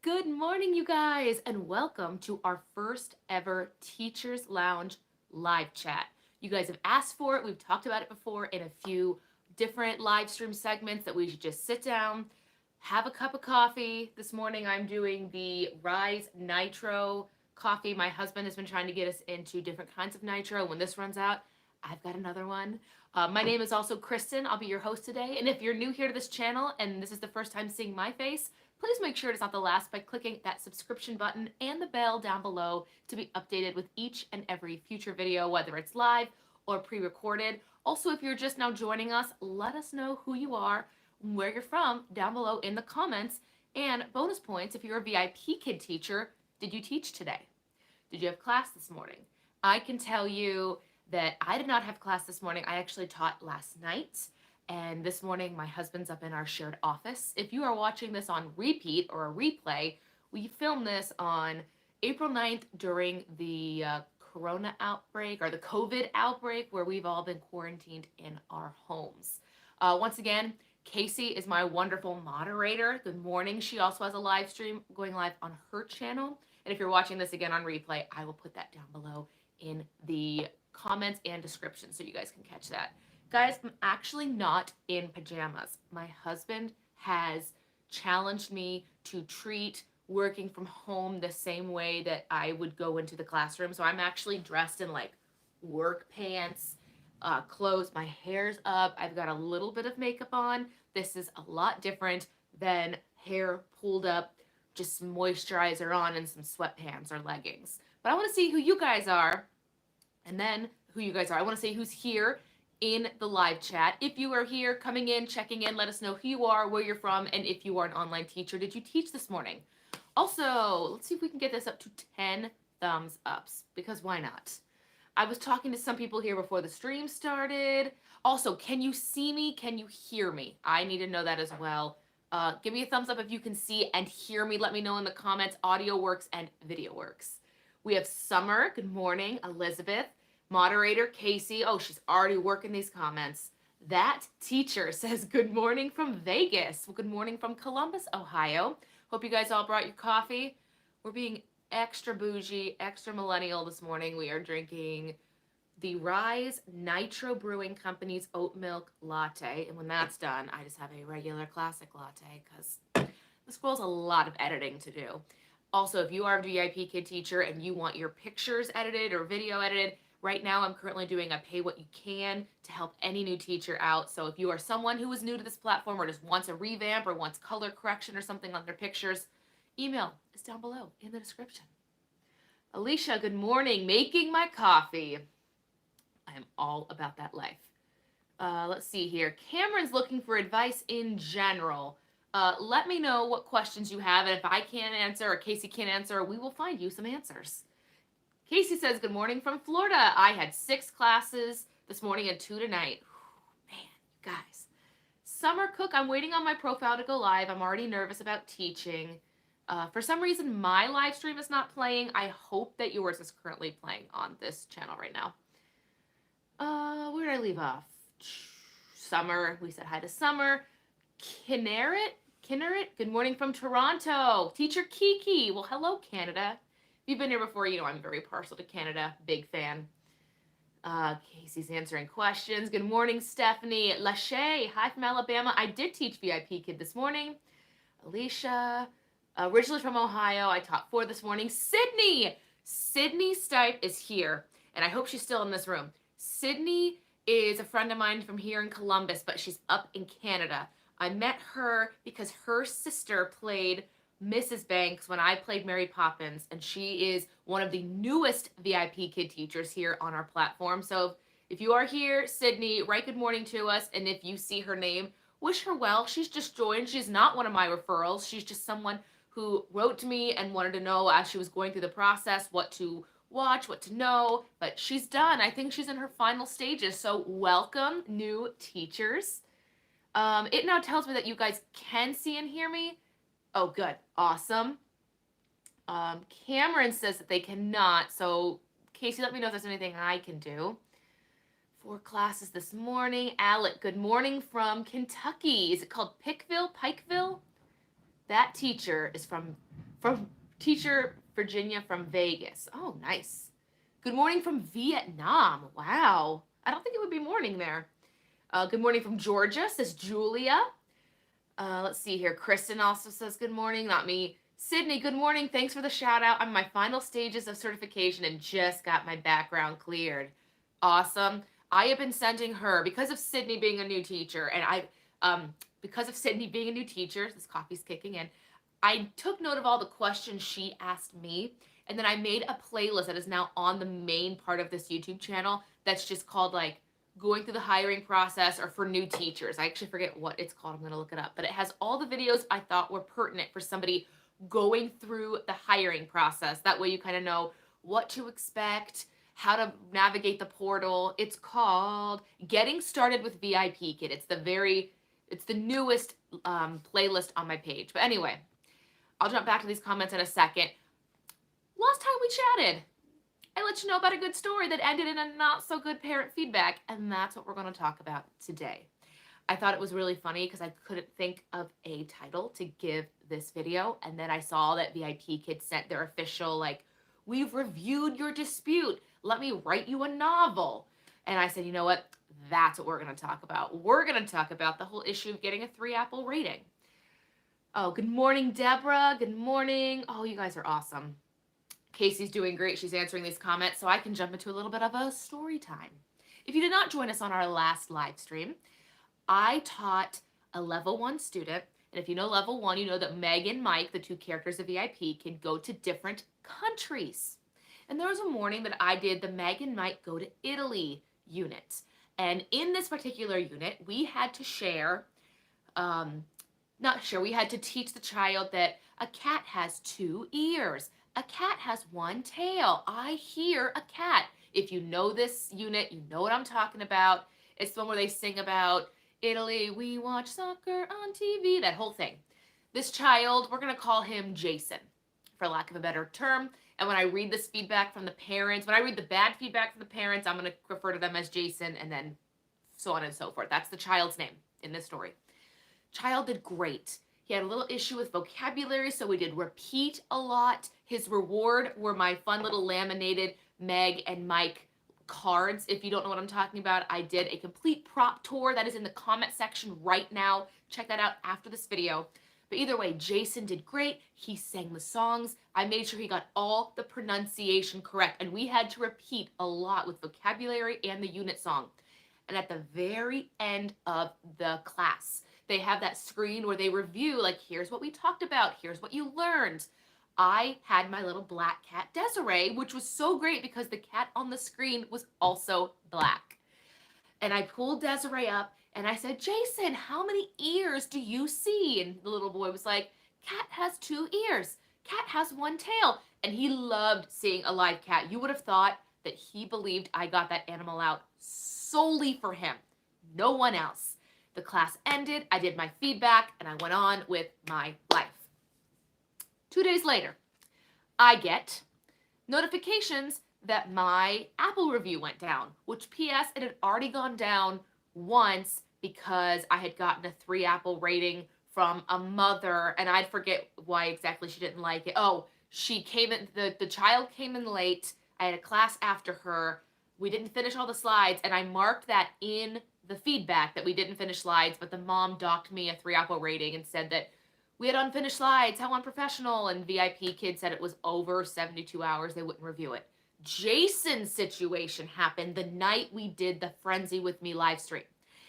Good morning, you guys, and welcome to our first ever Teachers Lounge live chat. You guys have asked for it. We've talked about it before in a few different live stream segments that we should just sit down, have a cup of coffee. This morning I'm doing the Rise Nitro coffee. My husband has been trying to get us into different kinds of nitro. When this runs out, I've got another one. My name is also Kristen. I'll be your host today. And if you're new here to this channel and this is the first time seeing my face, please make sure it's not the last by clicking that subscription button and the bell down below to be updated with each and every future video, whether it's live or pre-recorded. Also, if you're just now joining us, let us know who you are, where you're from, down below in the comments. And bonus points, if you're a VIPKID teacher, did you teach today? Did you have class this morning? I can tell you that I did not have class this morning. I actually taught last night. And this morning, my husband's up in our shared office. If you are watching this on repeat or a replay, we filmed this on April 9th during the corona outbreak or the COVID outbreak where we've all been quarantined in our homes. Once again, Casey is my wonderful moderator. Good morning. She also has a live stream going live on her channel. And if you're watching this again on replay, I will put that down below in the comments and description so you guys can catch that. Guys, I'm actually not in pajamas. My husband has challenged me to treat working from home the same way that I would go into the classroom. So I'm actually dressed in like work pants, clothes, my hair's up, I've got a little bit of makeup on. This is a lot different than hair pulled up, just some moisturizer on and some sweatpants or leggings. But I want to see who you guys are, and then who you guys are. I want to see who's here in the live chat. If you are here, coming in, checking in, let us know who you are, where you're from, and if you are an online teacher, did you teach this morning? Also, let's see if we can get this up to 10 thumbs ups, because why not? I was talking to some people here before the stream started. Also, can you see me? Can you hear me? I need to know that as well. Give me a thumbs up if you can see and hear me. Let me know in the comments. Audio works and video works. We have Summer. Good morning. Elizabeth. Moderator Casey. Oh, she's already working these comments. That teacher says good morning from Vegas. Well, good morning from Columbus, Ohio. Hope you guys all brought your coffee. We're being extra bougie, extra millennial this morning. We are drinking the Rise Nitro Brewing Company's oat milk latte. And when that's done, I just have a regular classic latte because this girl's a lot of editing to do. Also, if you are a VIPKID teacher and you want your pictures edited or video edited, right now I'm currently doing a pay what you can to help any new teacher out. So if you are someone who is new to this platform or just wants a revamp or wants color correction or something on their pictures, email is down below in the description. Alicia, good morning. Making my coffee. I am all about that life. Let's see here. Cameron's looking for advice in general. Let me know what questions you have, and if I can't answer or Casey can't answer, we will find you some answers. Casey says, good morning from Florida. I had 6 classes this morning and 2 tonight. Man, guys. Summer Cook, I'm waiting on my profile to go live. I'm already nervous about teaching. For some reason, my live stream is not playing. I hope that yours is currently playing on this channel right now. Where did I leave off? Summer, we said hi to Summer. Kinneret, good morning from Toronto. Teacher Kiki, well, hello, Canada. If you've been here before, you know I'm very partial to Canada. Big fan. Casey's answering questions. Good morning, Stephanie. Lachey, hi from Alabama. I did teach VIPKID this morning. Alicia, originally from Ohio. I taught 4 this morning. Sydney Stipe is here, and I hope she's still in this room. Sydney is a friend of mine from here in Columbus, but she's up in Canada. I met her because her sister played Mrs. Banks when I played Mary Poppins, and she is one of the newest VIPKID teachers here on our platform. So if you are here, Sydney, write good morning to us, and if you see her name, wish her well. She's just joined. She's not one of my referrals. She's just someone who wrote to me and wanted to know as she was going through the process what to watch, what to know, but she's done. I think she's in her final stages, so welcome, new teachers. It now tells me that you guys can see and hear me. Oh, good. Awesome. Cameron says that they cannot, so Casey, let me know if there's anything I can do. 4 classes this morning. Alec, good morning from Kentucky. Is it called Pikeville? That teacher is from from teacher Virginia from Vegas. Oh, nice. Good morning from Vietnam. Wow. I don't think it would be morning there. Good morning from Georgia, says Julia. Let's see here. Kristen also says good morning, not me. Sydney, good morning. Thanks for the shout out. I'm in my final stages of certification and just got my background cleared. Awesome. I have been sending her, because of Sydney being a new teacher, because of Sydney being a new teacher, this coffee's kicking in, I took note of all the questions she asked me, and then I made a playlist that is now on the main part of this YouTube channel that's just called like going through the hiring process or for new teachers. I actually forget what it's called. I'm going to look it up. But it has all the videos I thought were pertinent for somebody going through the hiring process. That way you kind of know what to expect, how to navigate the portal. It's called Getting Started with VIPKID. It's the newest playlist on my page. But anyway, I'll jump back to these comments in a second. Last time we chatted, I let you know about a good story that ended in a not so good parent feedback, and that's what we're going to talk about today. I thought it was really funny because I couldn't think of a title to give this video, and then I saw that VIPKID sent their official, like, we've reviewed your dispute. Let me write you a novel. And I said, you know what? That's what we're going to talk about. We're going to talk about the whole issue of getting a 3-apple rating. Oh, good morning, Deborah. Good morning. Oh, you guys are awesome. Casey's doing great. She's answering these comments, so I can jump into a little bit of a story time. If you did not join us on our last live stream, I taught a level 1 student, and if you know level 1, you know that Meg and Mike, the 2 characters of VIP, can go to different countries. And there was a morning that I did the Meg and Mike go to Italy unit. And in this particular unit, we had to we had to teach the child that a cat has 2 ears. A cat has 1 tail. I hear a cat. If you know this unit, you know what I'm talking about. It's the one where they sing about Italy, we watch soccer on TV, that whole thing. This child, we're going to call him Jason, for lack of a better term. And when I read this feedback from the parents, when I read the bad feedback from the parents, I'm going to refer to them as Jason and then so on and so forth. That's the child's name in this story. Child did great. He had a little issue with vocabulary, so we did repeat a lot. His reward were my fun little laminated Meg and Mike cards. If you don't know what I'm talking about, I did a complete prop tour that is in the comment section right now. Check that out after this video. But either way, Jason did great. He sang the songs. I made sure he got all the pronunciation correct, and we had to repeat a lot with vocabulary and the unit song. And at the very end of the class, they have that screen where they review, like, here's what we talked about, here's what you learned. I had my little black cat, Desiree, which was so great because the cat on the screen was also black. And I pulled Desiree up and I said, Jason, how many ears do you see? And the little boy was like, cat has 2 ears. Cat has 1 tail. And he loved seeing a live cat. You would have thought that he believed I got that animal out solely for him. No one else. The class ended, I did my feedback, and I went on with my life. 2 days later, I get notifications that my Apple review went down, which P.S. it had already gone down once because I had gotten a 3-apple rating from a mother, and I'd forget why exactly she didn't like it. Oh, she came in, the child came in late. I had a class after her. We didn't finish all the slides, and I marked that in the feedback that we didn't finish slides, but the mom docked me a 3-apple rating and said that we had unfinished slides, how unprofessional, and VIPKID said it was over 72 hours, they wouldn't review it. Jason's situation happened the night we did the Frenzy With Me live stream,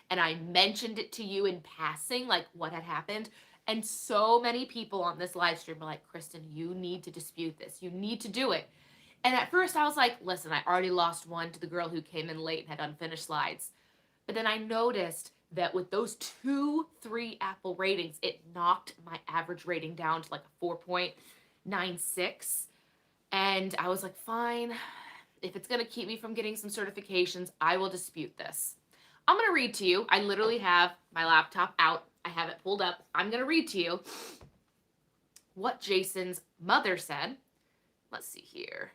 and I mentioned it to you in passing, like what had happened, and so many people on this live stream were like, Kristen, you need to dispute this, you need to do it. And at first I was like, listen, I already lost one to the girl who came in late and had unfinished slides. But then I noticed that with those 2 3-apple ratings, it knocked my average rating down to like a 4.96. And I was like, fine, if it's going to keep me from getting some certifications, I will dispute this. I'm going to read to you. I literally have my laptop out. I have it pulled up. I'm going to read to you what Jason's mother said. Let's see here.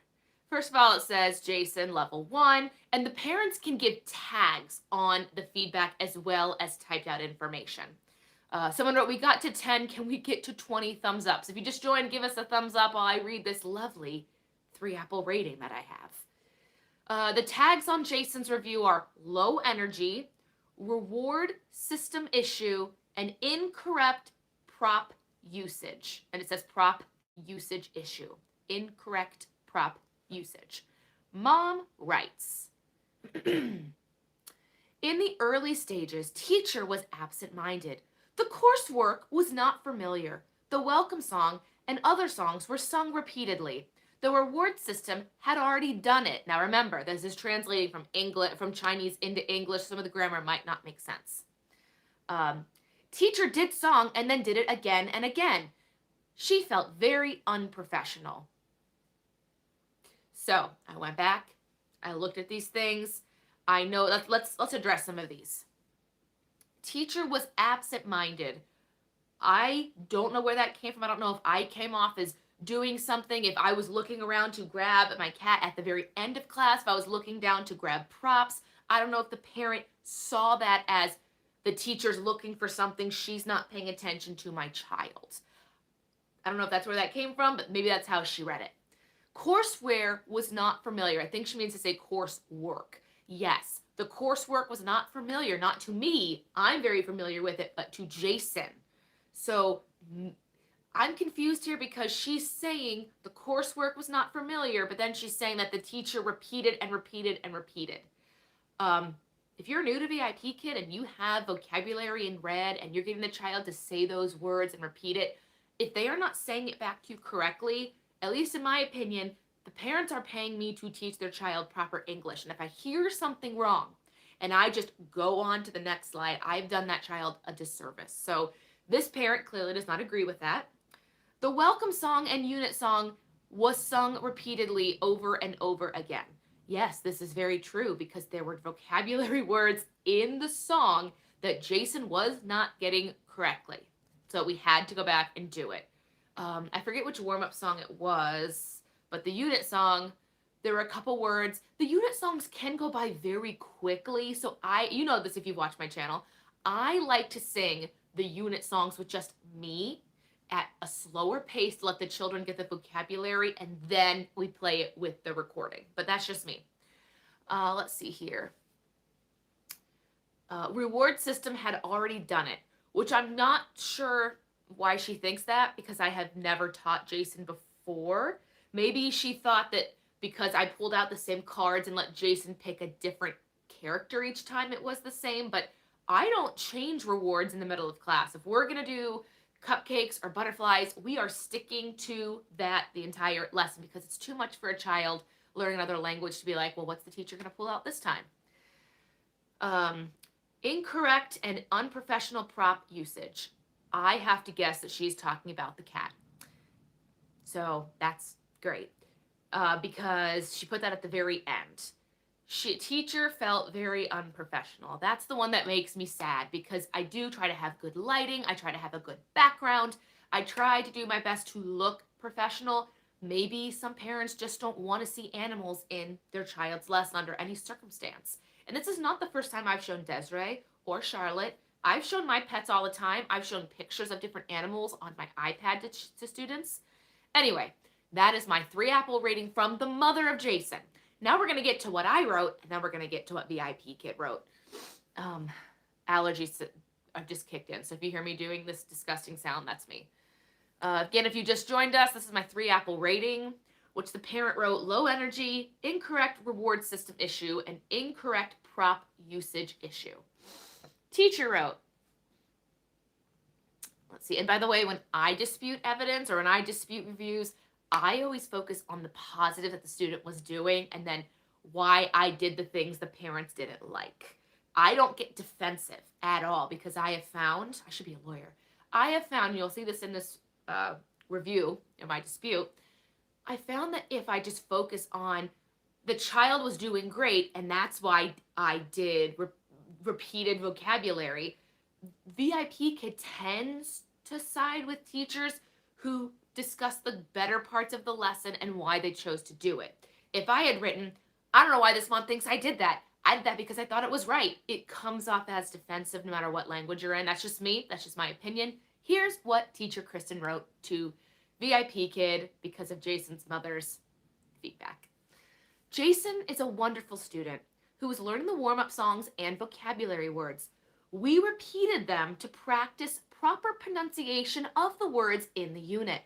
First of all, it says Jason, level 1, and the parents can give tags on the feedback as well as typed out information. Someone wrote, we got to 10. Can we get to 20 thumbs up? So if you just joined, give us a thumbs up while I read this lovely 3-apple rating that I have. The tags on Jason's review are low energy, reward system issue, and incorrect prop usage. And it says prop usage issue. Incorrect prop usage. Mom writes, in the early stages, teacher was absent-minded. The coursework was not familiar. The welcome song and other songs were sung repeatedly. The reward system had already done it. Now remember, this is translating from Chinese into English. Some of the grammar might not make sense. Teacher did song and then did it again and again. She felt very unprofessional. So I went back. I looked at these things. I know, let's address some of these. Teacher was absent-minded. I don't know where that came from. I don't know if I came off as doing something, if I was looking around to grab my cat at the very end of class, if I was looking down to grab props. I don't know if the parent saw that as the teacher's looking for something, she's not paying attention to my child. I don't know if that's where that came from, but maybe that's how she read it. Courseware was not familiar. I think she means to say coursework. Yes, the coursework was not familiar, not to me. I'm very familiar with it, but to Jason. So I'm confused here because she's saying the coursework was not familiar, but then she's saying that the teacher repeated and repeated and repeated. If you're new to VIPKID and you have vocabulary in red and you're getting the child to say those words and repeat it, if they are not saying it back to you correctly, at least in my opinion, the parents are paying me to teach their child proper English. And if I hear something wrong and I just go on to the next slide, I've done that child a disservice. So this parent clearly does not agree with that. The welcome song and unit song was sung repeatedly over and over again. Yes, this is very true because there were vocabulary words in the song that Jason was not getting correctly. So we had to go back and do it. I forget which warm-up song it was, but the unit song, there were a couple words. The unit songs can go by very quickly. So you know this if you've watched my channel, I like to sing the unit songs with just me at a slower pace to let the children get the vocabulary, and then we play it with the recording. But that's just me. Let's see here. Reward system had already done it, which I'm not sure why she thinks that because I have never taught Jason before. Maybe she thought that because I pulled out the same cards and let Jason pick a different character each time it was the same, but I don't change rewards in the middle of class. If we're going to do cupcakes or butterflies, we are sticking to that the entire lesson because it's too much for a child learning another language to be like, well, what's the teacher going to pull out this time? Incorrect and unprofessional prop usage. I have to guess that she's talking about the cat. So that's great because she put that at the very end. Teacher felt very unprofessional. That's the one that makes me sad because I do try to have good lighting. I try to have a good background. I try to do my best to look professional. Maybe some parents just don't want to see animals in their child's lesson under any circumstance. And this is not the first time I've shown Desiree or Charlotte. I've shown my pets all the time. I've shown pictures of different animals on my iPad to students. Anyway, that is my 3-apple rating from the mother of Jason. Now we're going to get to what I wrote, and then we're going to get to what VIPKID wrote. Allergies have just kicked in, so if you hear me doing this disgusting sound, that's me. Again, if you just joined us, this is my 3-apple rating, which the parent wrote low energy, incorrect reward system issue, and incorrect prop usage issue. Teacher wrote, let's see, and by the way, when I dispute evidence or when I dispute reviews, I always focus on the positive that the student was doing and then why I did the things the parents didn't like. I don't get defensive at all because I have found, I should be a lawyer, I have found, you'll see this in this review, in my dispute, I found that if I just focus on the child was doing great and that's why I did repeated vocabulary, VIPKID tends to side with teachers who discuss the better parts of the lesson and why they chose to do it. If I had written, I don't know why this mom thinks I did that, I did that because I thought it was right. It comes off as defensive no matter what language you're in. That's just me. That's just my opinion. Here's what teacher Kristen wrote to VIPKID because of Jason's mother's feedback. Jason is a wonderful student who was learning the warm-up songs and vocabulary words. We repeated them to practice proper pronunciation of the words in the unit.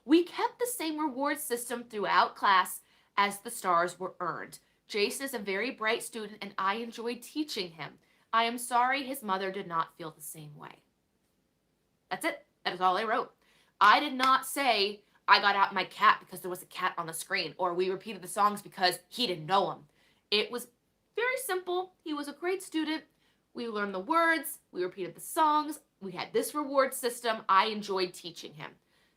We kept the same reward system throughout class as the stars were earned. Jason is a very bright student and I enjoyed teaching him. I am sorry his mother did not feel the same way. That's it. That is all I wrote. I did not say I got out my cat because there was a cat on the screen, or we repeated the songs because he didn't know them. It was very simple. He was a great student. We learned the words. We repeated the songs. We had this reward system. I enjoyed teaching him.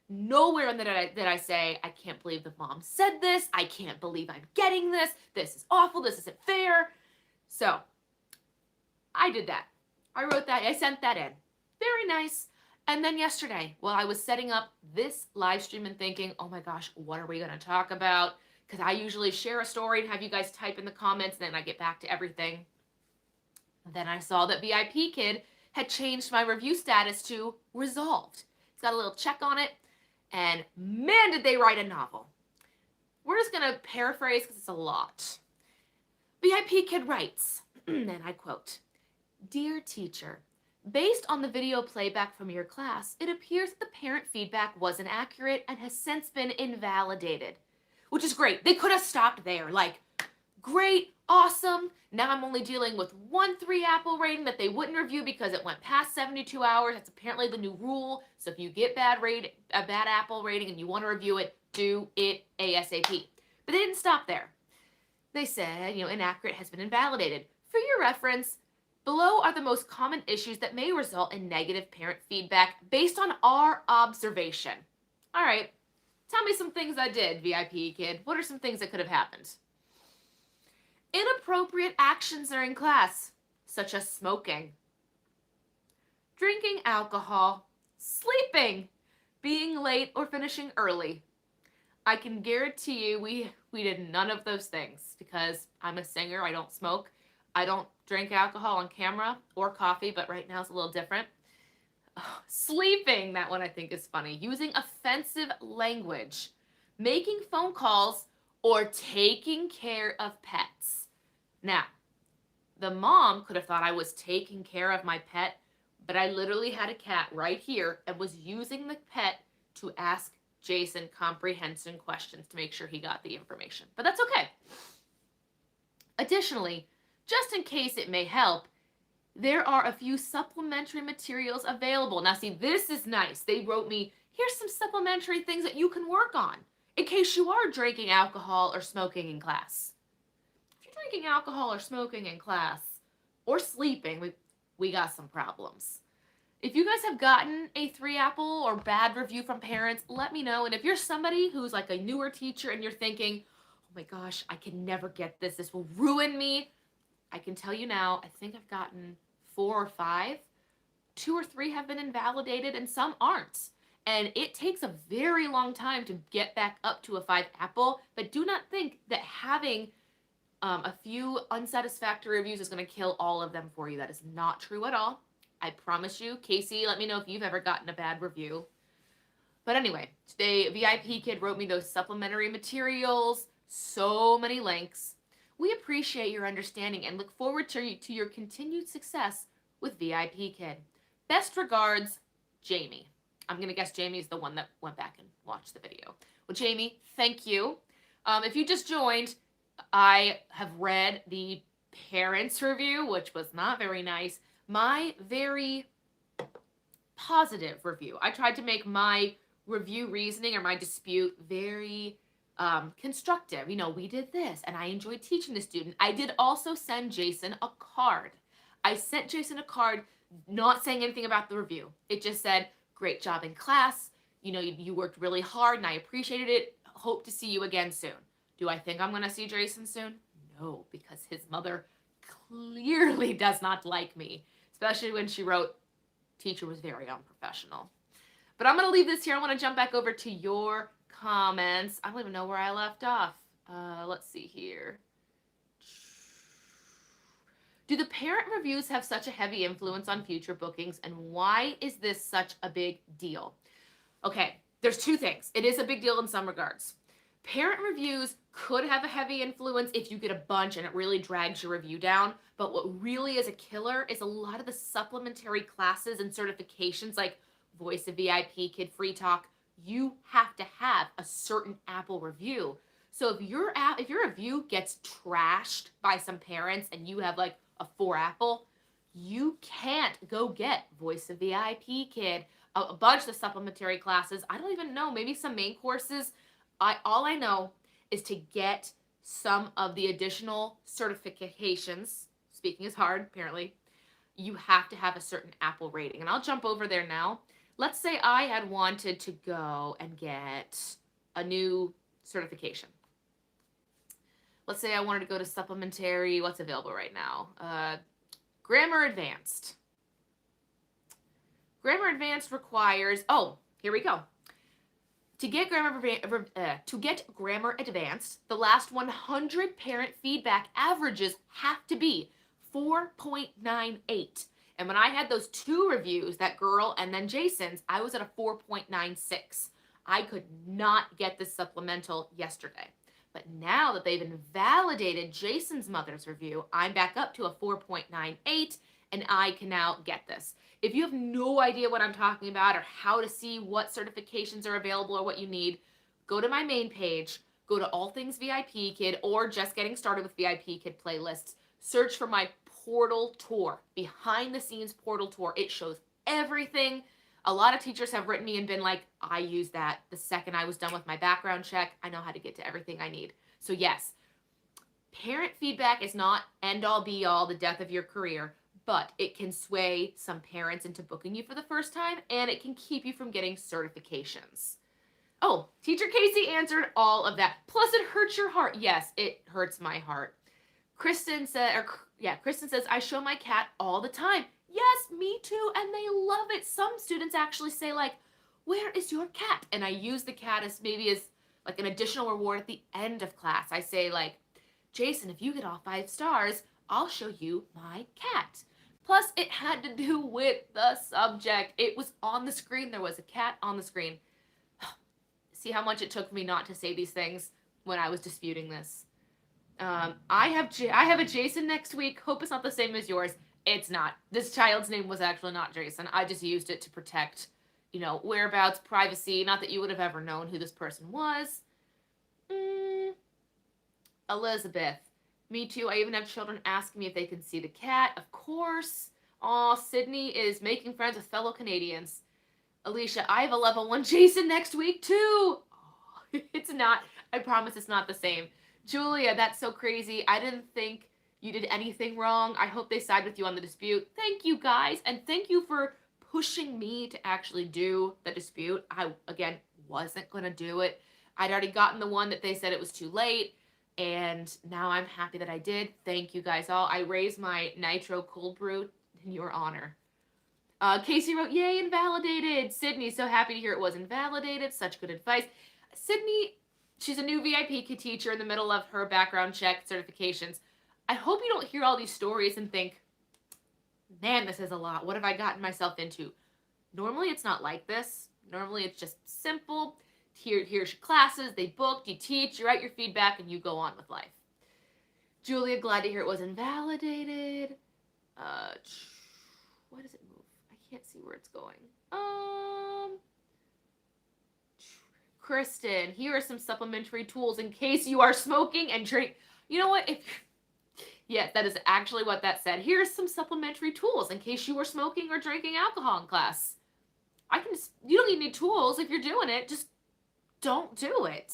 Nowhere in that did I say, I can't believe the mom said this. I can't believe I'm getting this. This is awful. This isn't fair. So I did that. I wrote that. I sent that in. Very nice. And then yesterday, while I was setting up this live stream and thinking, oh my gosh, what are we going to talk about? Because I usually share a story and have you guys type in the comments, and then I get back to everything. Then I saw that VIPKID had changed my review status to resolved. It's got a little check on it. And man, did they write a novel. We're just going to paraphrase because it's a lot. VIPKID writes, and I quote, "Dear teacher, based on the video playback from your class, it appears that the parent feedback wasn't accurate and has since been invalidated." Which is great. They could have stopped there. Like, great, awesome. Now I'm only dealing with 1 3-apple rating that they wouldn't review because it went past 72 hours. That's apparently the new rule. So if you get a bad apple rating and you want to review it, do it ASAP. But they didn't stop there. They said, inaccurate has been invalidated. For your reference, below are the most common issues that may result in negative parent feedback based on our observation. All right, tell me some things I did, VIPKID. What are some things that could have happened? Inappropriate actions during class, such as smoking, drinking alcohol, sleeping, being late, or finishing early. I can guarantee you we did none of those things because I'm a singer. I don't smoke. I don't drink alcohol on camera or coffee, but right now it's a little different. Sleeping, that one I think is funny. Using offensive language, making phone calls, or taking care of pets. Now, the mom could have thought I was taking care of my pet, but I literally had a cat right here and was using the pet to ask Jason comprehension questions to make sure he got the information. But that's okay. Additionally, just in case it may help, there are a few supplementary materials available. Now, see, this is nice. They wrote me, here's some supplementary things that you can work on in case you are drinking alcohol or smoking in class. If you're drinking alcohol or smoking in class or sleeping, we got some problems. If you guys have gotten a 3-apple or bad review from parents, let me know. And if you're somebody who's like a newer teacher and you're thinking, oh my gosh, I can never get this. This will ruin me. I can tell you now, I think I've gotten 4 or 5. 2 or 3 have been invalidated and some aren't. And it takes a very long time to get back up to a 5-apple. But do not think that having a few unsatisfactory reviews is going to kill all of them for you. That is not true at all. I promise you. Casey, let me know if you've ever gotten a bad review. But anyway, today VIPKID wrote me those supplementary materials, so many links. We appreciate your understanding and look forward to your continued success with VIPKID. Best regards, Jamie. I'm going to guess Jamie is the one that went back and watched the video. Well, Jamie, thank you. If you just joined, I have read the parents' review, which was not very nice. My very positive review. I tried to make my review reasoning or my dispute very constructive. We did this and I enjoyed teaching the student. I did also send Jason a card. I sent Jason a card not saying anything about the review. It just said, great job in class. You worked really hard and I appreciated it. Hope to see you again soon. Do I think I'm going to see Jason soon? No, because his mother clearly does not like me, especially when she wrote, teacher was very unprofessional. But I'm going to leave this here. I want to jump back over to your comments. I don't even know where I left off. Let's see here. Do the parent reviews have such a heavy influence on future bookings, and why is this such a big deal? Okay, there's two things. It is a big deal in some regards. Parent reviews could have a heavy influence if you get a bunch and it really drags your review down. But what really is a killer is a lot of the supplementary classes and certifications like Voice of VIPKID, Free Talk. You have to have a certain Apple review. So if your review gets trashed by some parents and you have like a 4 Apple, you can't go get Voice of VIPKID, a bunch of the supplementary classes. I don't even know, maybe some main courses. All I know is to get some of the additional certifications. Speaking is hard, apparently. You have to have a certain Apple rating. And I'll jump over there now. Let's say I had wanted to go and get a new certification. Let's say I wanted to go to supplementary, what's available right now? Grammar Advanced. Grammar Advanced requires, oh, here we go. To get Grammar Advanced, the last 100 parent feedback averages have to be 4.98. And when I had those 2 reviews, that girl and then Jason's, I was at a 4.96. I could not get this supplemental yesterday. But now that they've invalidated Jason's mother's review, I'm back up to a 4.98, and I can now get this. If you have no idea what I'm talking about or how to see what certifications are available or what you need, go to my main page, go to All Things VIPKID or Just Getting Started with VIPKID playlists, search for my portal tour, behind the scenes portal tour. It shows everything. A lot of teachers have written me and been like, I used that the second I was done with my background check. I know how to get to everything I need. So yes, parent feedback is not end all be all, the death of your career, but it can sway some parents into booking you for the first time, and it can keep you from getting certifications. Oh, Teacher Casey answered all of that. Plus, it hurts your heart. Yes, it hurts my heart. Kristen says, I show my cat all the time. Yes, me too, and they love it. Some students actually say, like, where is your cat? And I use the cat as like an additional reward at the end of class. I say, like, Jason, if you get all 5 stars, I'll show you my cat. Plus, it had to do with the subject. It was on the screen. There was a cat on the screen. See how much it took me not to say these things when I was disputing this. I have a Jason next week. Hope it's not the same as yours. It's not. This child's name was actually not Jason. I just used it to protect, whereabouts, privacy. Not that you would have ever known who this person was. Elizabeth. Me too. I even have children asking me if they can see the cat. Of course. Aw, Sydney is making friends with fellow Canadians. Alicia, I have a level 1 Jason next week too. Oh, it's not. I promise it's not the same. Julia, that's so crazy. I didn't think you did anything wrong. I hope they side with you on the dispute. Thank you, guys. And thank you for pushing me to actually do the dispute. I, again, wasn't going to do it. I'd already gotten the one that they said it was too late. And now I'm happy that I did. Thank you guys all. I raised my nitro cold brew in your honor. Casey wrote, yay, invalidated. Sydney, so happy to hear it was invalidated. Such good advice. Sydney, she's a new VIPKID teacher in the middle of her background check certifications. I hope you don't hear all these stories and think, man, this is a lot. What have I gotten myself into? Normally, it's not like this. Normally, it's just simple. Here's your classes, they booked, you teach, you write your feedback, and you go on with life. Julia, glad to hear it was invalidated. Why does it move? I can't see where it's going. Kristen, here are some supplementary tools in case you are smoking and drink. You know what? Yes, that is actually what that said. Here's some supplementary tools in case you were smoking or drinking alcohol in class. You don't need tools if you're doing it. Just don't do it.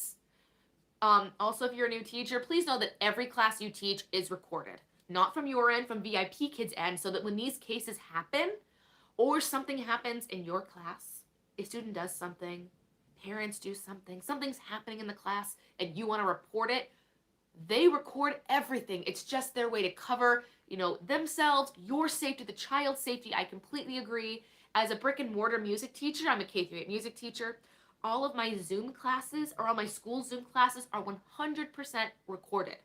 Also, if you're a new teacher, please know that every class you teach is recorded. Not from your end, from VIPKID's end, so that when these cases happen or something happens in your class, a student does something, parents do something, something's happening in the class, and you want to report it, they record everything. It's just their way to cover, themselves, your safety, the child's safety. I completely agree. As a brick and mortar music teacher, I'm a K-8 music teacher. All of my Zoom classes, or all my school Zoom classes, are 100% recorded.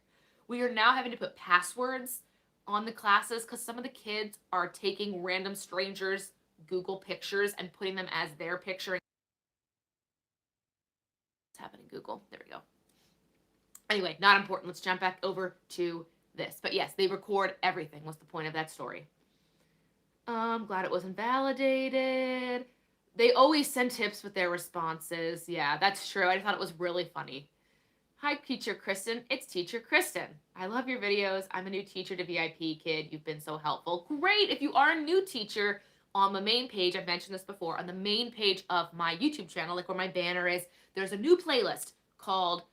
We are now having to put passwords on the classes because some of the kids are taking random strangers' Google pictures and putting them as their picture. What's happening, Google? There we go. Anyway, not important. Let's jump back over to this. But yes, they record everything. What's the point of that story? I'm glad it wasn't validated. They always send tips with their responses. Yeah, that's true. I thought it was really funny. Hi, Teacher Kristen. It's Teacher Kristen. I love your videos. I'm a new teacher to VIPKID. You've been so helpful. Great. If you are a new teacher, on the main page, I've mentioned this before, on the main page of my YouTube channel, like where my banner is, there's a new playlist called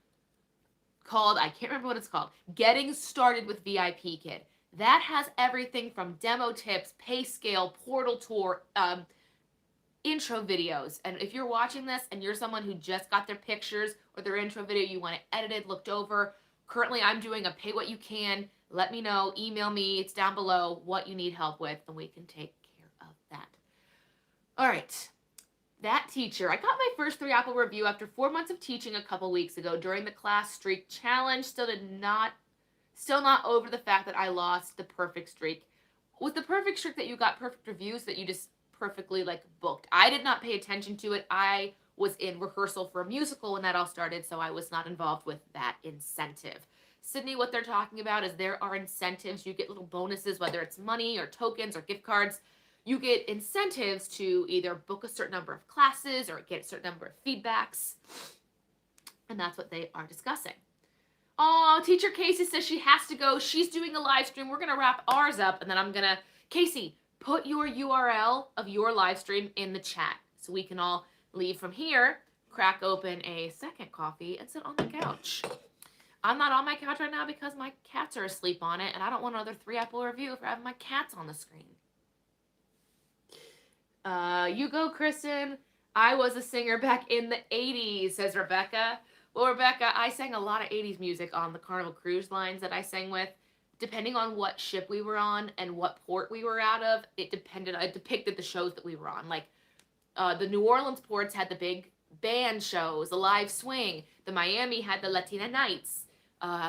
I can't remember what it's called, Getting Started with VIPKID. That has everything from demo tips, pay scale, portal tour, intro videos. And if you're watching this and you're someone who just got their pictures or their intro video, you want it edited, looked over, currently I'm doing a pay what you can. Let me know, email me, it's down below, what you need help with, and we can take care of that. All right. That teacher, I got my first 3 apple review after 4 months of teaching a couple weeks ago during the class streak challenge. Still not over the fact that I lost the perfect streak. Was the perfect streak that you got perfect reviews that you just perfectly like booked? I did not pay attention to it. I was in rehearsal for a musical when that all started, so I was not involved with that incentive. Sydney, what they're talking about is there are incentives. You get little bonuses, whether it's money or tokens or gift cards. You get incentives to either book a certain number of classes or get a certain number of feedbacks. And that's what they are discussing. Oh, Teacher Casey says she has to go. She's doing a live stream. We're going to wrap ours up, and then I'm going to... Casey, put your URL of your live stream in the chat so we can all leave from here, crack open a second coffee, and sit on the couch. I'm not on my couch right now because my cats are asleep on it, and I don't want another 3 apple review for having my cats on the screen. You go, Kristen. I was a singer back in the 80s, says Rebecca. Well, Rebecca, I sang a lot of 80s music on the Carnival Cruise lines that I sang with. Depending on what ship we were on and what port we were out of, it depicted the shows that we were on. Like, the New Orleans ports had the big band shows, the live swing. The Miami had the Latina Nights.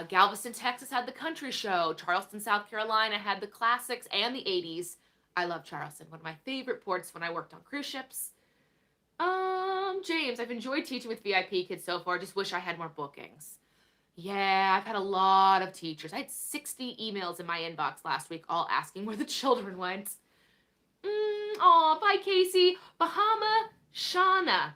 Galveston, Texas had the country show. Charleston, South Carolina had the classics and the 80s. I love Charleston, one of my favorite ports when I worked on cruise ships. James, I've enjoyed teaching with VIPKID so far. Just wish I had more bookings. Yeah, I've had a lot of teachers. I had 60 emails in my inbox last week, all asking where the children went. Aw, bye, Casey. Bahama Shauna.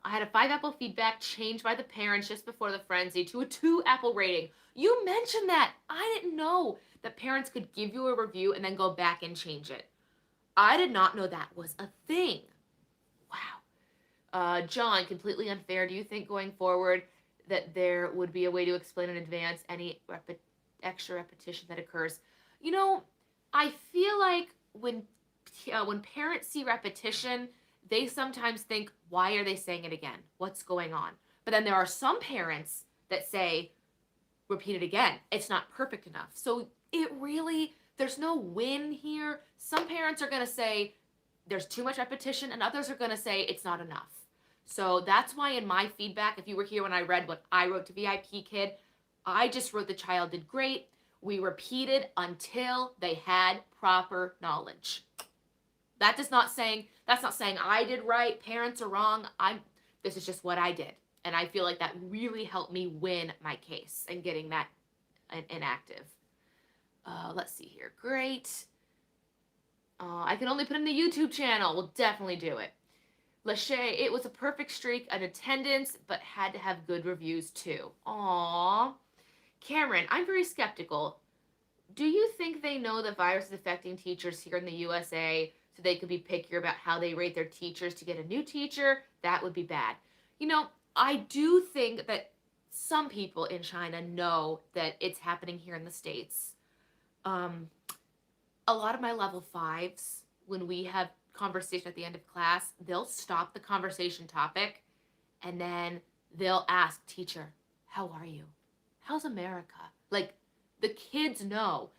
I had a 5 apple feedback changed by the parents just before the frenzy to a 2 apple rating. You mentioned that. I didn't know that parents could give you a review and then go back and change it. I did not know that was a thing. Wow. John, completely unfair. Do you think going forward that there would be a way to explain in advance any extra repetition that occurs? You know, I feel like when parents see repetition, they sometimes think, why are they saying it again? What's going on? But then there are some parents that say, repeat it again. It's not perfect enough. So there's no win here. Some parents are going to say there's too much repetition, and others are going to say it's not enough. So that's why in my feedback, if you were here when I read what I wrote to VIPKID, I just wrote the child did great. We repeated until they had proper knowledge. That's not saying I did right, parents are wrong. This is just what I did. And I feel like that really helped me win my case and getting that inactive. Let's see here. Great. I can only put in the YouTube channel. We'll definitely do it. Lachey, it was a perfect streak in attendance, but had to have good reviews too. Aww. Cameron, I'm very skeptical. Do you think they know the virus is affecting teachers here in the USA so they could be pickier about how they rate their teachers to get a new teacher? That would be bad. You know, I do think that some people in China know that it's happening here in the States. A lot of my level 5s, when we have conversation at the end of class, they'll stop the conversation topic and then they'll ask, teacher, how are you? How's America? Like, the kids know.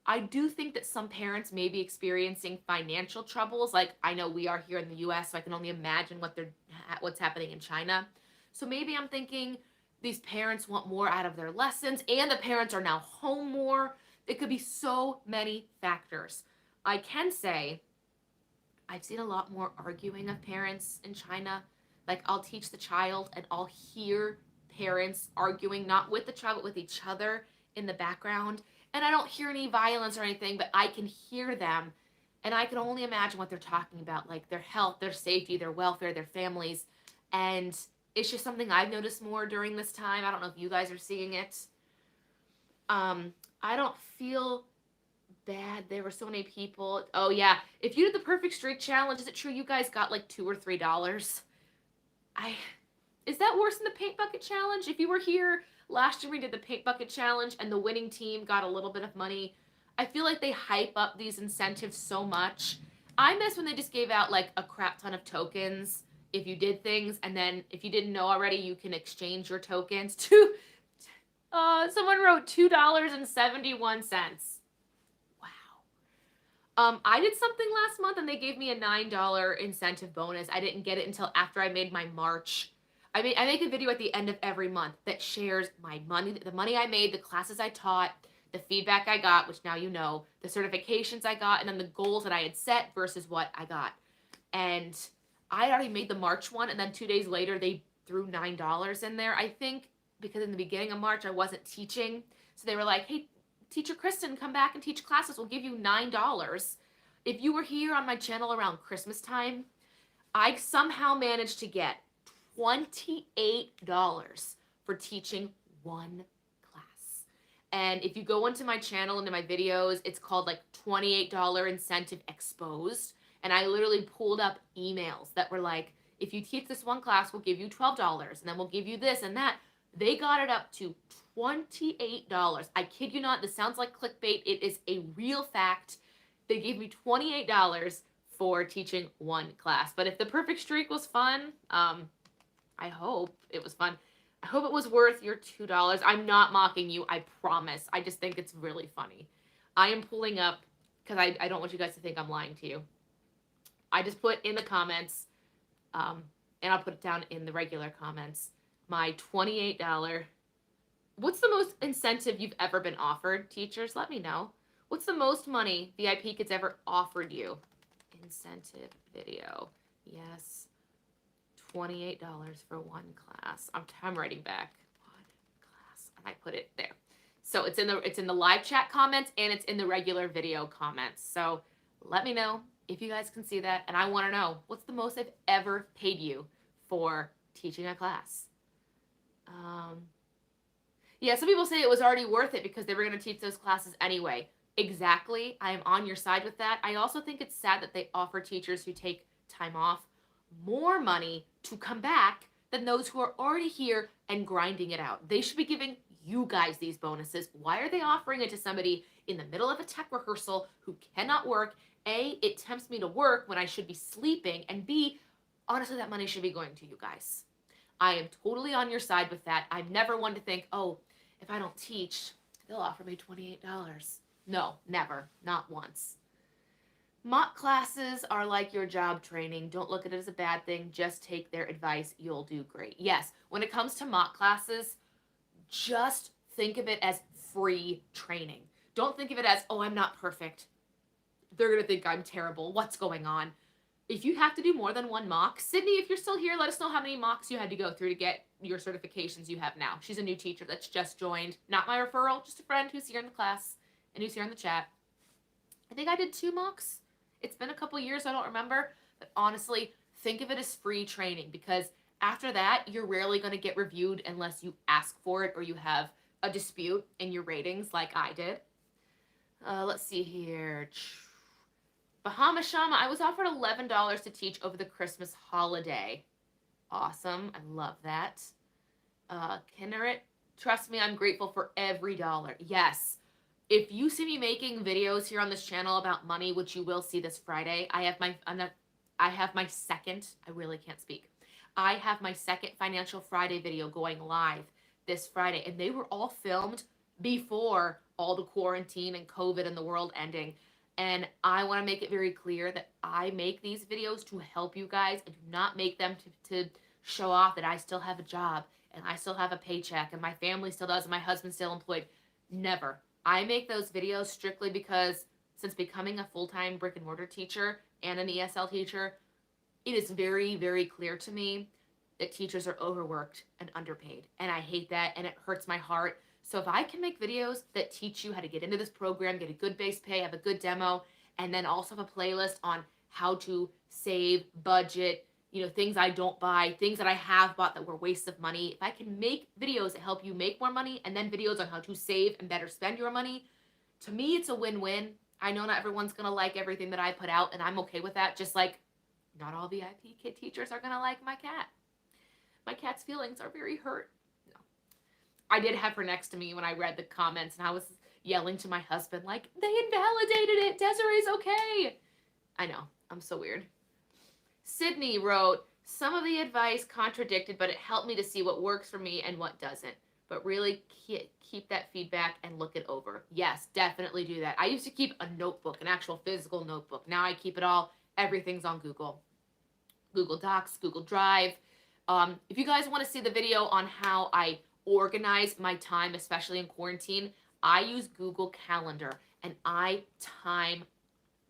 I do think that some parents may be experiencing financial troubles. Like, I know we are here in the US, so I can only imagine what's happening in China. So maybe I'm thinking these parents want more out of their lessons, and the parents are now home more. It could be so many factors. I can say I've seen a lot more arguing of parents in China. Like, I'll teach the child and I'll hear parents arguing, not with the child, but with each other in the background. And I don't hear any violence or anything, but I can hear them. And I can only imagine what they're talking about, like their health, their safety, their welfare, their families. And it's just something I've noticed more during this time. I don't know if you guys are seeing it. I don't feel bad. There were so many people. Oh yeah, if you did the perfect streak challenge, is it true you guys got like $2 or $3? I Is that worse than the paint bucket challenge? If you were here last year, we did the paint bucket challenge, and the winning team got a little bit of money. I feel like they hype up these incentives so much. I miss when they just gave out like a crap ton of tokens if you did things, and then if you didn't know already, you can exchange your tokens to. Someone wrote $2.71. I did something last month and they gave me a $9 incentive bonus. I didn't get it until after I made my March. I make a video at the end of every month that shares my money, the money I made, the classes I taught, the feedback I got, which now you know, the certifications I got, and then the goals that I had set versus what I got. And I already made the March one, and then 2 days later they threw $9 in there. I think because in the beginning of March I wasn't teaching, so they were like, "Hey, Teacher Kristen, come back and teach classes. We'll give you $9." If you were here on my channel around Christmas time, I somehow managed to get $28 for teaching one class. And if you go into my channel, into my videos, it's called like $28 incentive exposed. And I literally pulled up emails that were like, if you teach this one class, we'll give you $12, and then we'll give you this and that. They got it up to $28. I kid you not, this sounds like clickbait. It is a real fact. They gave me $28 for teaching one class. But if the perfect streak was fun, I hope it was fun. I hope it was worth your $2. I'm not mocking you, I promise. I just think it's really funny. I am pulling up, because I don't want you guys to think I'm lying to you. I just put in the comments, and I'll put it down in the regular comments, my $28. What's the most incentive you've ever been offered, teachers? Let me know. What's the most money VIPKids ever offered you? Incentive video. Yes. $28 for one class. I'm writing back. One class. And I put it there. So it's in the live chat comments and it's in the regular video comments. So let me know if you guys can see that. And I want to know, what's the most I've ever paid you for teaching a class? Yeah, some people say it was already worth it because they were going to teach those classes anyway. Exactly. I am on your side with that. I also think it's sad that they offer teachers who take time off more money to come back than those who are already here and grinding it out. They should be giving you guys these bonuses. Why are they offering it to somebody in the middle of a tech rehearsal who cannot work? A, it tempts me to work when I should be sleeping, and B, honestly, that money should be going to you guys. I am totally on your side with that. I'm never one to think, oh, if I don't teach, they'll offer me $28. No, never. Not once. Mock classes are like your job training. Don't look at it as a bad thing. Just take their advice. You'll do great. Yes, when it comes to mock classes, just think of it as free training. Don't think of it as, oh, I'm not perfect. They're going to think I'm terrible. What's going on? If you have to do more than one mock, Sydney, if you're still here, let us know how many mocks you had to go through to get your certifications you have now. She's a new teacher that's just joined. Not my referral, just a friend who's here in the class and who's here in the chat. I think I did 2 mocks. It's been a couple years, so I don't remember. But honestly, think of it as free training, because after that, you're rarely going to get reviewed unless you ask for it or you have a dispute in your ratings like I did. Let's see here. Bahama Shama, I was offered $11 to teach over the Christmas holiday. Awesome. I love that. Kinneret, trust me, I'm grateful for every dollar. Yes. If you see me making videos here on this channel about money, which you will see this Friday, I have my second, I really can't speak. I have my second Financial Friday video going live this Friday, and they were all filmed before all the quarantine and COVID and the world ending. And I want to make it very clear that I make these videos to help you guys. I do not make them to show off that I still have a job and I still have a paycheck and my family still does and my husband's still employed. Never. I make those videos strictly because since becoming a full-time brick and mortar teacher and an ESL teacher, it is very, very clear to me that teachers are overworked and underpaid. And I hate that, and it hurts my heart. So if I can make videos that teach you how to get into this program, get a good base pay, have a good demo, and then also have a playlist on how to save, budget, things I don't buy, things that I have bought that were wastes of money. If I can make videos that help you make more money and then videos on how to save and better spend your money, to me, it's a win-win. I know not everyone's going to like everything that I put out, and I'm okay with that. Just like not all VIPKID teachers are going to like my cat. My cat's feelings are very hurt. No. I did have her next to me when I read the comments, and I was yelling to my husband, like, they invalidated it. Desiree's okay. I know. I'm so weird. Sydney wrote, some of the advice contradicted, but it helped me to see what works for me and what doesn't. But really keep that feedback and look it over. Yes, definitely do that. I used to keep a notebook, an actual physical notebook. Now I keep it all. Everything's on Google. Google Docs, Google Drive. If you guys want to see the video on how I organize my time, especially in quarantine, I use Google Calendar, and I time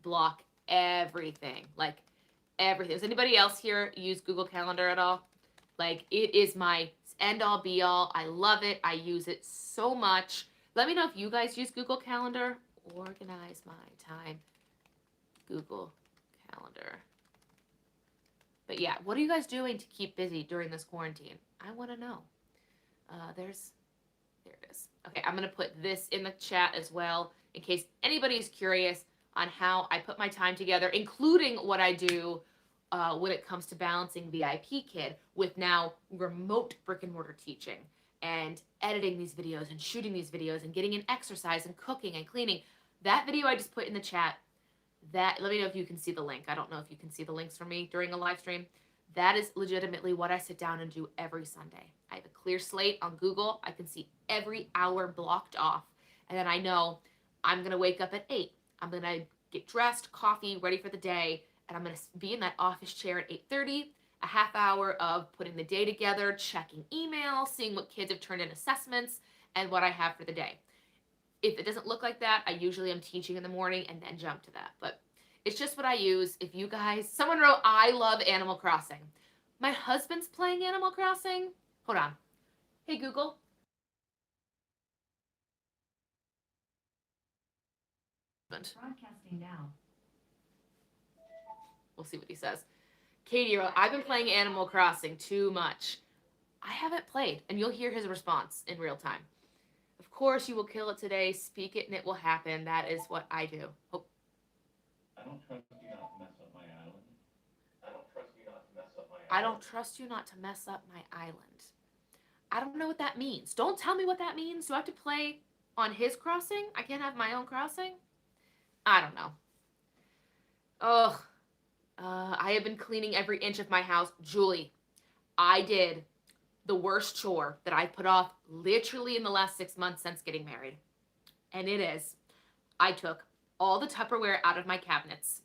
block everything. Like, everything. Does anybody else here use Google Calendar at all? Like, it is my end all be all. I love it. I use it so much. Let me know if you guys use Google Calendar. Organize my time. Google Calendar. But yeah, what are you guys doing to keep busy during this quarantine? I want to know. There it is. Okay, I'm going to put this in the chat as well in case anybody's curious on how I put my time together, including what I do when it comes to balancing VIPKID with now remote brick and mortar teaching and editing these videos and shooting these videos and getting in exercise and cooking and cleaning. That video I just put in the chat, let me know if you can see the link. I don't know if you can see the links for me during a live stream. That is legitimately what I sit down and do every Sunday. I have a clear slate on Google. I can see every hour blocked off. And then I know I'm going to wake up at 8. I'm going to get dressed, coffee, ready for the day. And I'm going to be in that office chair at 8:30, a half hour of putting the day together, checking email, seeing what kids have turned in assessments, and what I have for the day. If it doesn't look like that, I usually am teaching in the morning and then jump to that. But it's just what I use. If you guys, someone wrote, I love Animal Crossing. My husband's playing Animal Crossing. Hold on. Hey, Google. Broadcasting now. We'll see what he says. Katie wrote, I've been playing Animal Crossing too much. I haven't played, and you'll hear his response in real time. Of course, you will kill it today. Speak it, and it will happen. That is what I do. Oh. I don't trust you not to mess up my island. I don't trust you not to mess up my island. I don't trust you not to mess up my island. I don't know what that means. Don't tell me what that means. Do I have to play on his crossing? I can't have my own crossing? I don't know. Ugh. I have been cleaning every inch of my house. Julie, I did the worst chore that I put off literally in the last 6 months since getting married. And it is, I took all the Tupperware out of my cabinets,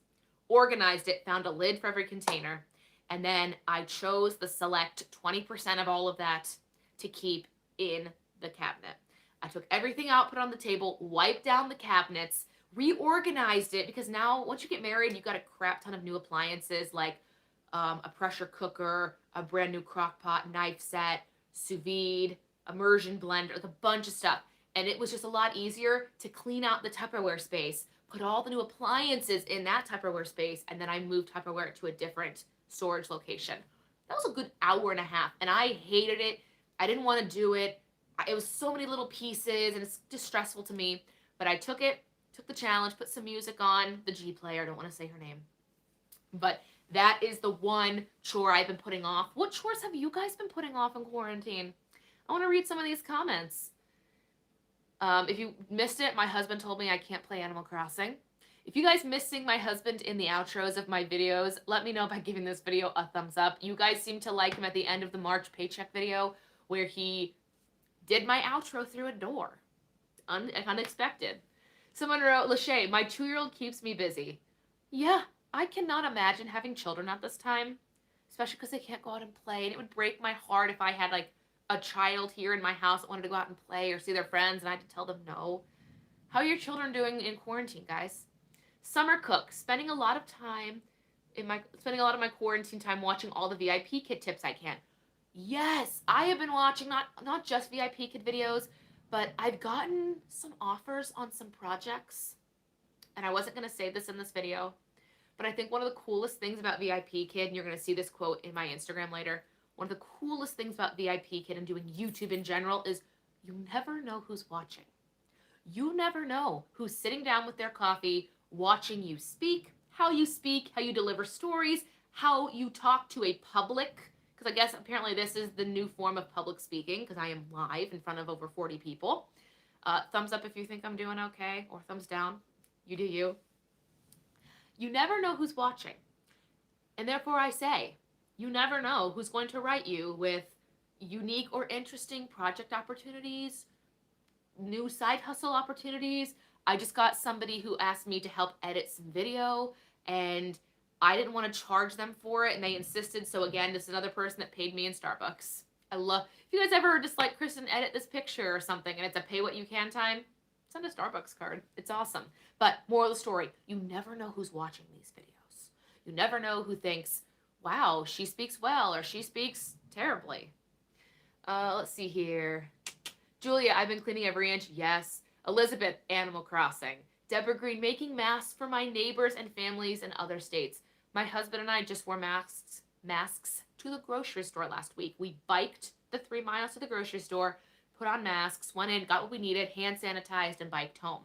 organized it, found a lid for every container, and then I chose the select 20% of all of that to keep in the cabinet. I took everything out, put it on the table, wiped down the cabinets, reorganized it, because now once you get married, you've got a crap ton of new appliances like a pressure cooker, a brand new crock pot, knife set, sous vide, immersion blender, like a bunch of stuff. And it was just a lot easier to clean out the Tupperware space, put all the new appliances in that Tupperware space, and then I moved Tupperware to a different storage location. That was a good hour and a half, and I hated it. I didn't want to do it. It was so many little pieces, and it's just stressful to me. But I took the challenge, put some music on, the G player, I don't want to say her name. But that is the one chore I've been putting off. What chores have you guys been putting off in quarantine? I want to read some of these comments. If you missed it, my husband told me I can't play Animal Crossing. If you guys miss seeing my husband in the outros of my videos, let me know by giving this video a thumbs up. You guys seem to like him at the end of the March paycheck video where he did my outro through a door. Unexpected. Someone wrote, Lachey, my 2-year-old keeps me busy. Yeah, I cannot imagine having children at this time, especially because they can't go out and play. And it would break my heart if I had like a child here in my house that wanted to go out and play or see their friends and I had to tell them no. How are your children doing in quarantine, guys? Summer cook, spending a lot of my quarantine time watching all the VIPKID tips I can. Yes, I have been watching not just VIPKID videos, but I've gotten some offers on some projects, and I wasn't going to say this in this video, but I think one of the coolest things about VIPKID, and you're going to see this quote in my Instagram later, one of the coolest things about VIPKID and doing YouTube in general is you never know who's watching. You never know who's sitting down with their coffee, watching you speak, how you deliver stories, how you talk to a public, because I guess apparently this is the new form of public speaking, because I am live in front of over 40 people. Thumbs up if you think I'm doing okay, or thumbs down. You do you. You never know who's watching. And therefore I say, you never know who's going to write you with unique or interesting project opportunities, new side hustle opportunities. I just got somebody who asked me to help edit some video, and I didn't want to charge them for it, and they insisted. So again, this is another person that paid me in Starbucks. If you guys ever just like, Kristen, edit this picture or something, and it's a pay what you can time, send a Starbucks card. It's awesome. But moral of the story, you never know who's watching these videos. You never know who thinks, wow, she speaks well, or she speaks terribly. Let's see here. Julia, I've been cleaning every inch. Yes. Elizabeth, Animal Crossing. Deborah Green, making masks for my neighbors and families in other states. My husband and I just wore masks to the grocery store last week. We biked the 3 miles to the grocery store, put on masks, went in, got what we needed, hand sanitized, and biked home.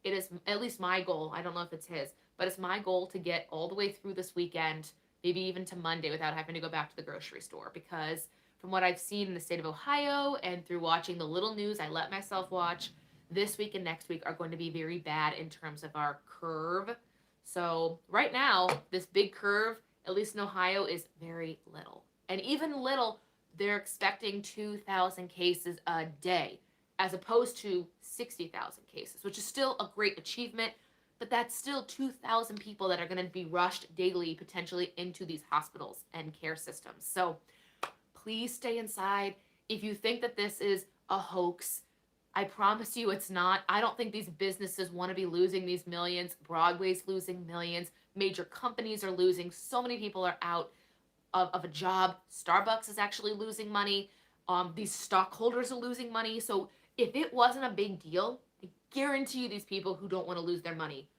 It is at least my goal. I don't know if it's his, but it's my goal to get all the way through this weekend, maybe even to Monday, without having to go back to the grocery store, because from what I've seen in the state of Ohio and through watching the little news I let myself watch, this week and next week are going to be very bad in terms of our curve. So right now, this big curve, at least in Ohio, is very little. And even little, they're expecting 2,000 cases a day, as opposed to 60,000 cases, which is still a great achievement, but that's still 2,000 people that are going to be rushed daily, potentially into these hospitals and care systems. So please stay inside. If you think that this is a hoax, I promise you it's not. I don't think these businesses want to be losing these millions. Broadway's losing millions. Major companies are losing. So many people are out of a job. Starbucks is actually losing money. These stockholders are losing money. So if it wasn't a big deal, I guarantee you these people who don't want to lose their money,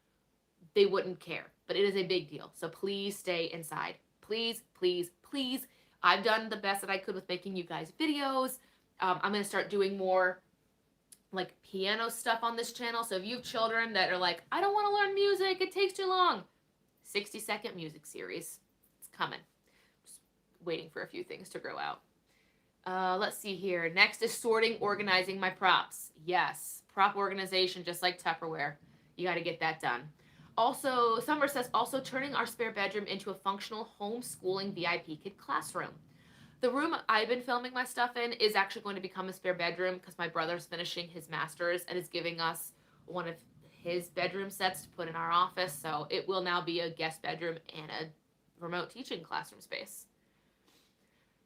they wouldn't care. But it is a big deal. So please stay inside. Please, please, please. I've done the best that I could with making you guys videos. I'm going to start doing more like piano stuff on this channel. So if you have children that are like, I don't want to learn music, it takes too long, 60-second music series. It's coming. Just waiting for a few things to grow out. Let's see here. Next is sorting, organizing my props. Yes, prop organization, just like Tupperware. You got to get that done. Also, Summer says, also turning our spare bedroom into a functional homeschooling VIPKID classroom. The room I've been filming my stuff in is actually going to become a spare bedroom because my brother's finishing his master's and is giving us one of his bedroom sets to put in our office. So it will now be a guest bedroom and a remote teaching classroom space.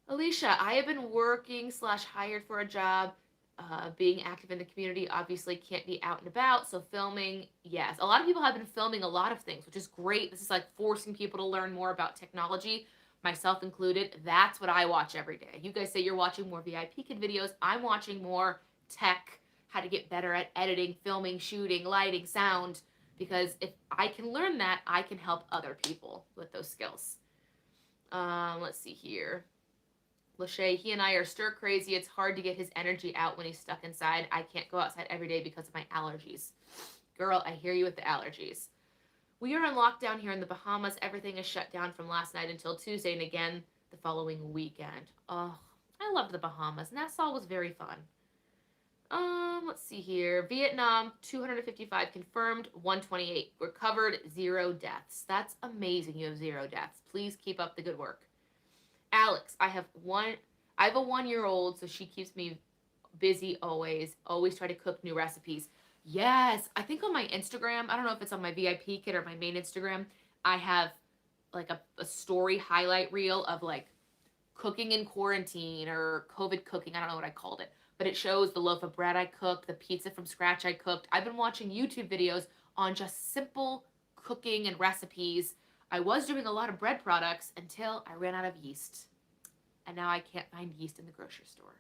Alicia, I have been working / hired for a job. Being active in the community, obviously can't be out and about. So filming, yes. A lot of people have been filming a lot of things, which is great. This is like forcing people to learn more about technology, myself included. That's what I watch every day. You guys say you're watching more VIPKID videos. I'm watching more tech, how to get better at editing, filming, shooting, lighting, sound, because if I can learn that, I can help other people with those skills. Let's see here. Lachey, he and I are stir crazy. It's hard to get his energy out when he's stuck inside. I can't go outside every day because of my allergies. Girl, I hear you with the allergies. We are in lockdown here in the Bahamas. Everything is shut down from last night until Tuesday and again the following weekend. Oh, I loved the Bahamas. Nassau was very fun. Let's see here. Vietnam, 255 confirmed, 128 recovered, 0 deaths. That's amazing. You have 0 deaths. Please keep up the good work. Alex, I have a 1-year-old, so she keeps me busy always. Always try to cook new recipes. Yes, I think on my Instagram, I don't know if it's on my VIPKID or my main Instagram, I have like a story highlight reel of like cooking in quarantine or COVID cooking. I don't know what I called it, but it shows the loaf of bread I cooked, the pizza from scratch I cooked. I've been watching YouTube videos on just simple cooking and recipes. I was doing a lot of bread products until I ran out of yeast. And now I can't find yeast in the grocery store.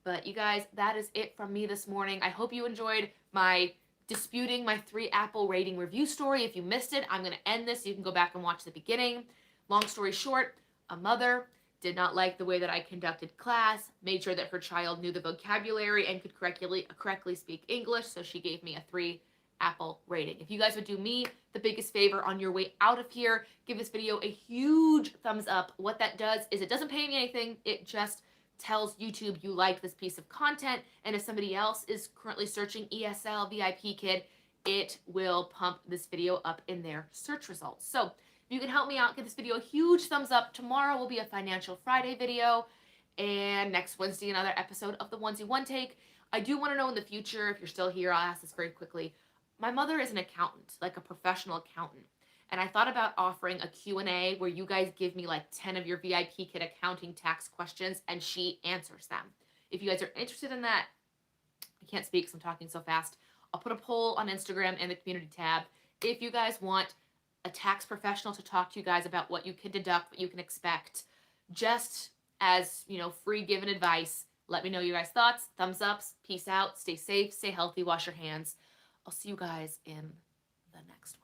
But you guys, that is it from me this morning. I hope you enjoyed my disputing my 3 apple rating review story. If you missed it, I'm going to end this. You can go back and watch the beginning. Long story short, a mother did not like the way that I conducted class, made sure that her child knew the vocabulary and could correctly speak English, so she gave me a 3 apple rating. If you guys would do me the biggest favor on your way out of here, give this video a huge thumbs up. What that does is it doesn't pay me anything. It just tells YouTube you like this piece of content, and if somebody else is currently searching ESL VIPKID, it will pump this video up in their search results. So if you can help me out, give this video a huge thumbs up. Tomorrow will be a Financial Friday video, and next Wednesday another episode of the Onesie One Take. I do want to know in the future, if you're still here, I'll ask this very quickly. My mother is an accountant, like a professional accountant. And I thought about offering a Q&A where you guys give me like 10 of your VIPKID accounting tax questions and she answers them. If you guys are interested in that, I can't speak because I'm talking so fast. I'll put a poll on Instagram in the community tab. If you guys want a tax professional to talk to you guys about what you can deduct, what you can expect, just as, free given advice, let me know your guys' thoughts. Thumbs ups. Peace out. Stay safe. Stay healthy. Wash your hands. I'll see you guys in the next one.